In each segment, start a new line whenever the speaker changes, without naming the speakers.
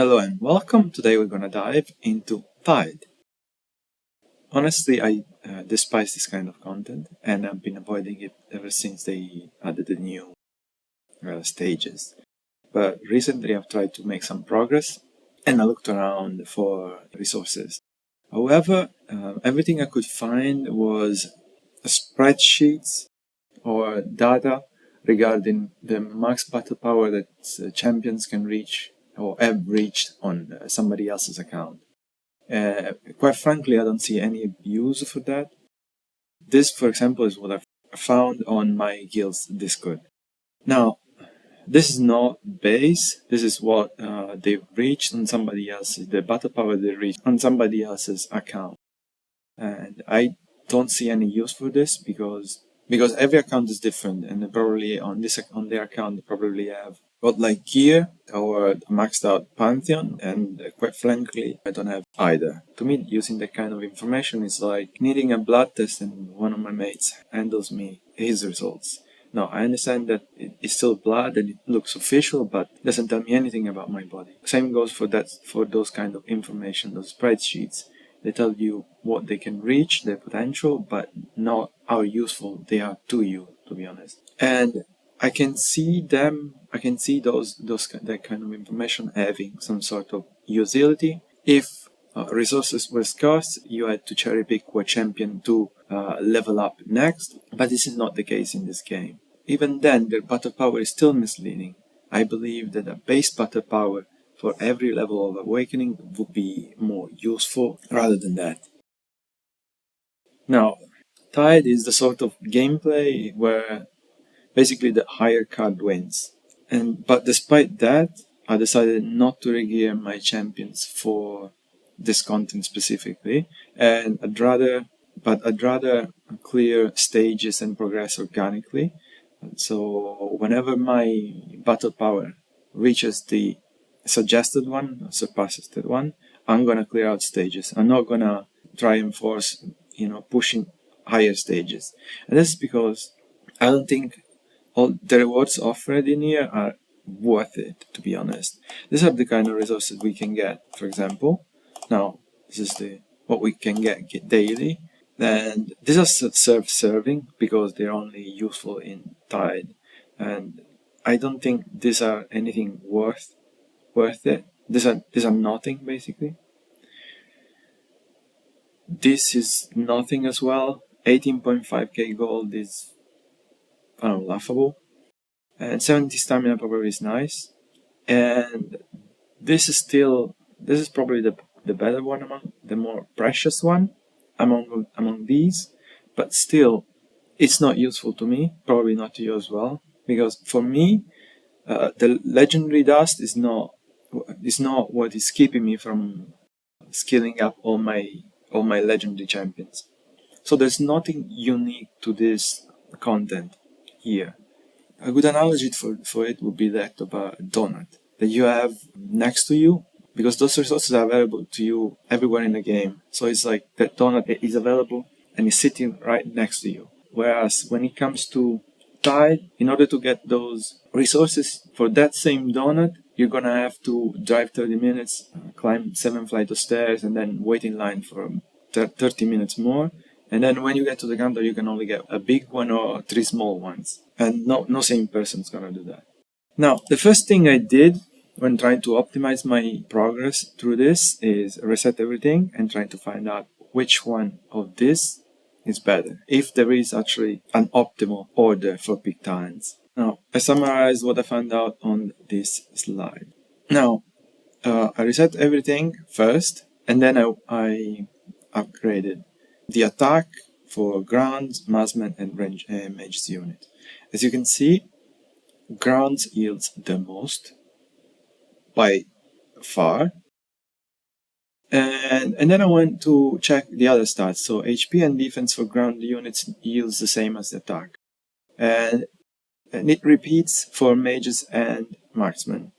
Hello and welcome. Today we're gonna dive into Tide. Honestly, I despise this kind of content and I've been avoiding it ever since they added the new stages. But recently I've tried to make some progress and I looked around for resources. However, everything I could find was spreadsheets or data regarding the max battle power that champions can reach or have reached on somebody else's account. Quite frankly, I don't see any use for that. This, for example, is what I found on my guild's Discord. Now, this is not base. This is what they've reached on somebody else's, the battle power they reached on somebody else's account. And I don't see any use for this because every account is different, and probably on their account they probably have godlike gear or maxed out pantheon, and quite frankly I don't have either. To me, using that kind of information is like needing a blood test and one of my mates handles me his results. Now, I understand that it's still blood and it looks official, but it doesn't tell me anything about my body. Same goes for those kind of information, those spreadsheets. They tell you what they can reach, their potential, but not how useful they are to you, to be honest. And I can see that kind of information having some sort of utility. If resources were scarce, you had to cherry pick what champion to level up next, but this is not the case in this game. Even then, their battle power is still misleading. I believe that a base battle power for every level of awakening would be more useful rather than that. Now, Tide is the sort of gameplay where basically the higher card wins. But despite that, I decided not to regear my champions for this content specifically, and I'd rather clear stages and progress organically. So whenever my battle power reaches the suggested one, surpasses that one, I'm gonna clear out stages. I'm not gonna try and force, pushing higher stages. And this is because I don't think all the rewards offered in here are worth it, to be honest. These are the kind of resources we can get, for example. Now, this is what we can get daily. And these are self-serving because they're only useful in Tide. And I don't think these are anything worth it. These are nothing, basically. This is nothing as well. 18.5k gold is, I don't know, laughable. And 70 stamina probably is nice. And this is probably the better one among the more precious one among these. But still, it's not useful to me. Probably not to you as well. Because for me, the legendary dust is not what is keeping me from skilling up all my legendary champions. So there's nothing unique to this content here. A good analogy for it would be that of a donut that you have next to you, because those resources are available to you everywhere in the game. So it's like that donut is available and is sitting right next to you. Whereas when it comes to Tide, in order to get those resources for that same donut, you're gonna have to drive 30 minutes, climb 7 flights of stairs, and then wait in line for 30 minutes more. And then when you get to the counter, you can only get a big one or 3 small ones. And no same person's gonna do that. Now, the first thing I did when trying to optimize my progress through this is reset everything and trying to find out which one of this is better, if there is actually an optimal order for peak talents. Now, I summarize what I found out on this slide. Now, I reset everything first, and then I upgraded the attack for grounds, marksman, and range mage's unit. As you can see, grounds yields the most by far. And then I went to check the other stats. So HP and defense for ground units yields the same as the attack. And it repeats for mages and marksmen.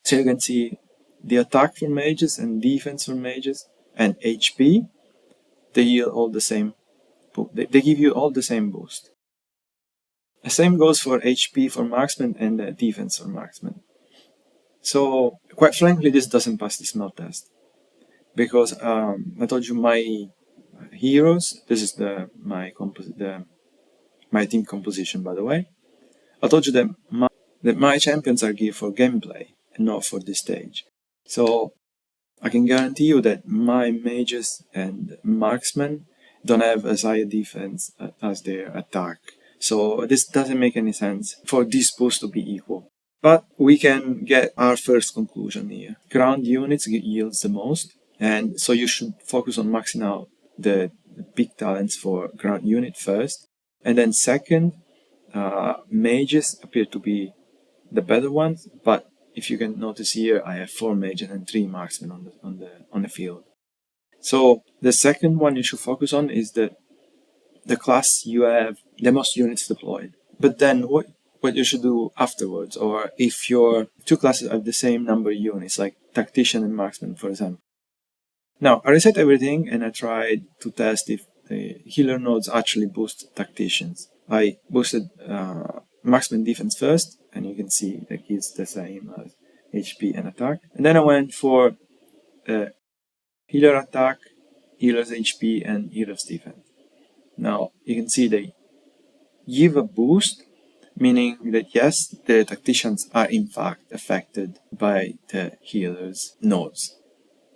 So you can see the attack for mages and defense for mages and HP, they yield all the same. They give you all the same boost. The same goes for HP for marksman and defense for marksman.
So quite frankly, this doesn't pass the smell test because I told you my heroes. This is my team composition, by the way. I told you that my champions are geared for gameplay and not for this stage. So I can guarantee you that my mages and marksmen don't have as high a defense as their attack. So this doesn't make any sense for this boost to be equal. But we can get our first conclusion here. Ground units yields the most, and so you should focus on maxing out the big talents for ground unit first, and then second, mages appear to be the better ones. But if you can notice here, I have 4 mages and 3 marksmen on the field. So the second one you should focus on is the class you have the most units deployed. But then what you should do afterwards, or if your 2 classes have the same number of units, like Tactician and Marksman, for example. Now, I reset everything and I tried to test if the healer nodes actually boost Tacticians. I boosted Marksman defense first, and you can see that it's the same as HP and attack. And then I went for healer attack, healer's HP, and healer's defense. Now, you can see they give a boost, meaning that yes, the tacticians are in fact affected by the healer's nodes.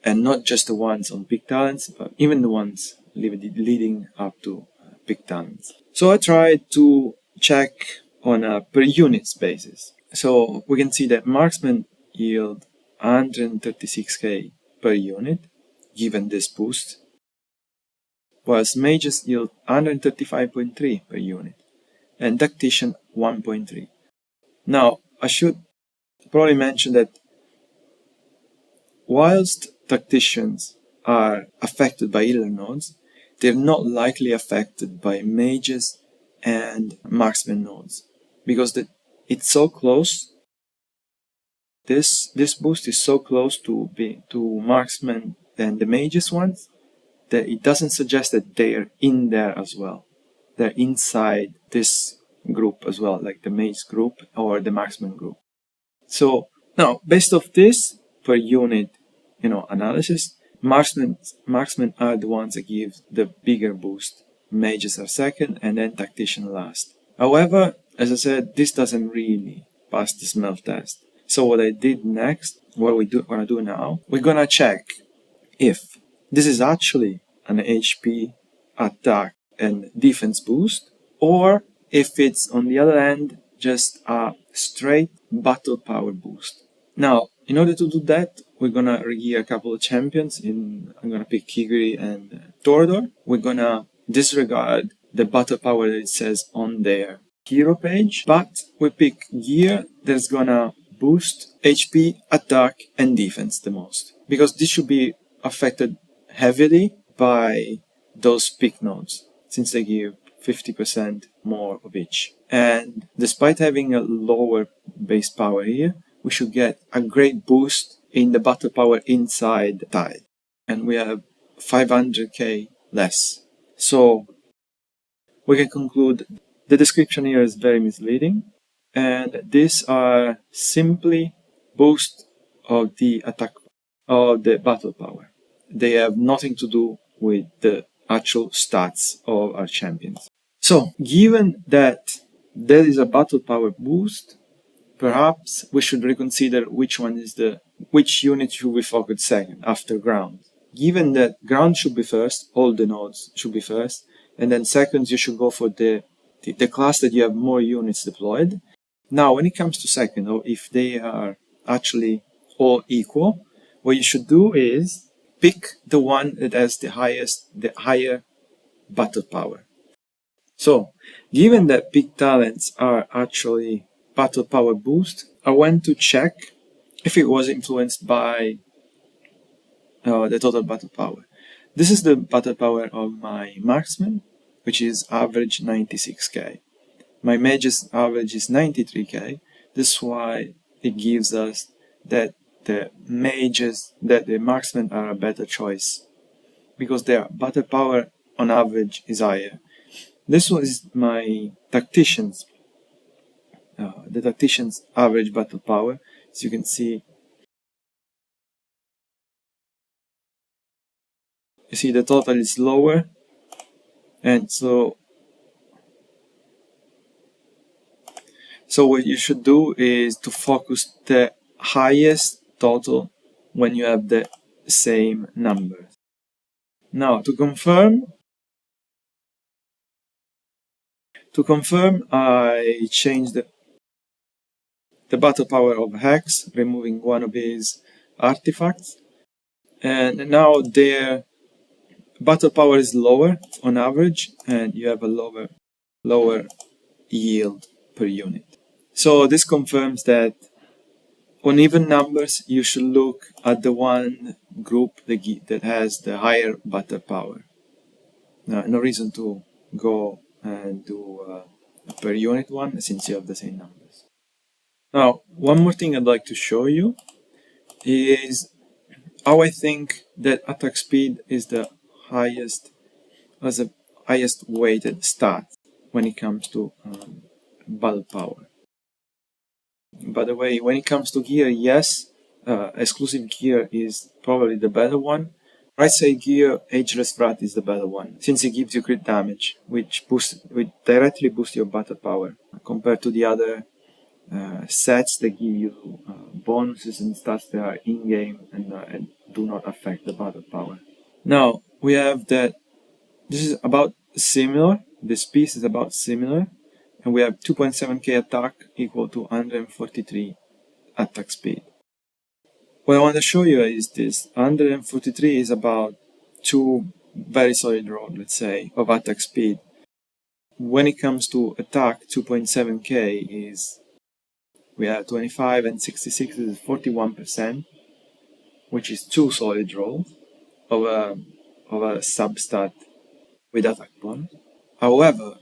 And not just the ones on big talents, but even the ones leading up to big talents. So I tried to check on a per units basis. So we can see that marksmen yield 136k per unit, given this boost, whilst mages yield 135.3 per unit, and tactician 1.3. Now, I should probably mention that whilst tacticians are affected by healer nodes, they're not likely affected by mages and marksman nodes, because it's so close. This boost is so close to marksman and the mages ones that it doesn't suggest that they are in there as well. They're inside this group as well, like the mage group or the marksman group. So now, based off this per unit, analysis, marksmen are the ones that give the bigger boost. Mages are second, and then tactician last. However, as I said, this doesn't really pass the smell test. So what I did next, what we're gonna do now, we're gonna check if this is actually an HP, attack, and defense boost, or if it's on the other end just a straight battle power boost. Now, in order to do that, we're gonna regear a couple of champions. I'm gonna pick Kigri and Torador. We're gonna disregard the battle power that it says on their hero page, but we pick gear that's gonna boost HP, attack, and defense the most, because this should be affected heavily by those pick nodes, since they give 50% more of each. And despite having a lower base power here, we should get a great boost in the battle power inside the tide. And we have 500k less. So we can conclude the description here is very misleading, and these are simply boosts of the attack of the battle power. They have nothing to do with the actual stats of our champions. So, given that there is a battle power boost, perhaps we should reconsider which unit should we focus second after ground. Given that ground should be first, all the nodes should be first, and then second you should go for the class that you have more units deployed. Now, when it comes to second, or if they are actually all equal, what you should do is pick the one that has the higher battle power. So, given that big talents are actually battle power boost, I went to check if it was influenced by the total battle power. This is the battle power of my marksman, which is average 96k. My mage's average is 93k. This is why it gives us that the marksmen are a better choice, because their battle power on average is higher. This was my tacticians. The tacticians' average battle power. As you can see,
You see the total is lower, and so what you should do is to focus the highest total when you have the same numbers. Now to confirm, I changed the battle power of Hex, removing one of his artifacts, and now their battle power is lower on average, and you have a lower yield per unit. So this confirms that on even numbers, you should look at the one group that has the higher battle power. No reason to go and do a per unit one since you have the same numbers. Now, one more thing I'd like to show you is how I think that attack speed is the highest, as the highest weighted stat when it comes to battle power. By the way, when it comes to gear, yes, exclusive gear is probably the better one. Right side gear, Ageless Rat is the better one, since it gives you crit damage, which directly boosts your battle power, compared to the other sets that give you bonuses and stats that are in-game and do not affect the battle power. Now, we have that this is about similar, this piece is about similar, and we have 2.7k attack equal to 143 attack speed. What I want to show you is this. 143 is about 2 very solid rolls, let's say, of attack speed. When it comes to attack, 2.7k is, we have 25 and 66 is 41%, which is 2 solid rolls of a substat with attack bonus. However,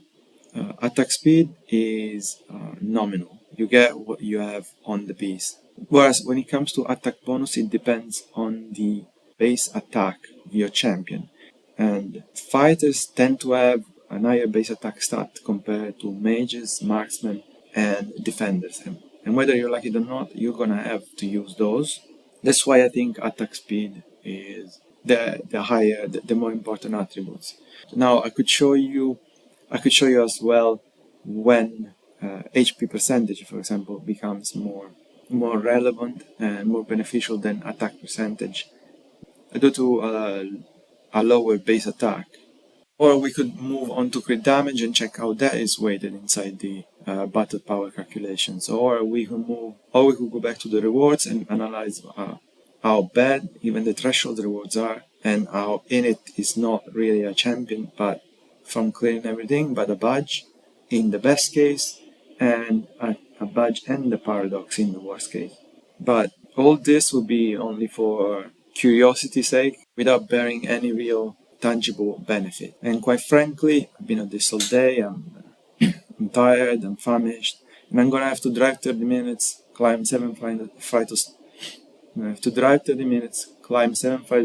attack speed is nominal. You get what you have on the piece. Whereas when it comes to attack bonus, it depends on the base attack of your champion. And fighters tend to have a higher base attack stat compared to mages, marksmen, and defenders. And whether you like it or not, you're gonna have to use those. That's why I think attack speed is the more important attributes. Now I could show you as well when HP percentage, for example, becomes more relevant and more beneficial than attack percentage due to a lower base attack. Or we could move on to crit damage and check how that is weighted inside the battle power calculations. Or we could go back to the rewards and analyze how bad even the threshold rewards are, and how in it is not really a champion, but from clearing everything, but a badge in the best case, and a badge and the paradox in the worst case. But all this will be only for curiosity's sake, without bearing any real tangible benefit. And quite frankly, I've been at this all day, I'm tired, I'm famished, and I'm gonna have to drive 30 minutes, climb 7 flights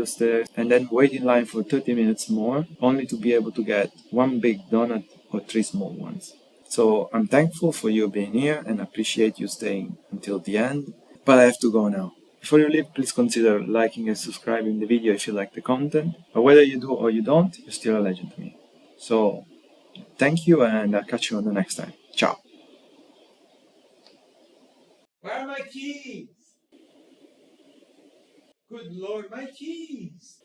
of stairs, and then wait in line for 30 minutes more, only to be able to get one big donut or 3 small ones. So I'm thankful for you being here and appreciate you staying until the end, but I have to go now. Before you leave, please consider liking and subscribing the video if you like the content, but whether you do or you don't, you're still a legend to me. So, thank you, and I'll catch you on the next time. Ciao. Where are my keys? Good lord, my keys!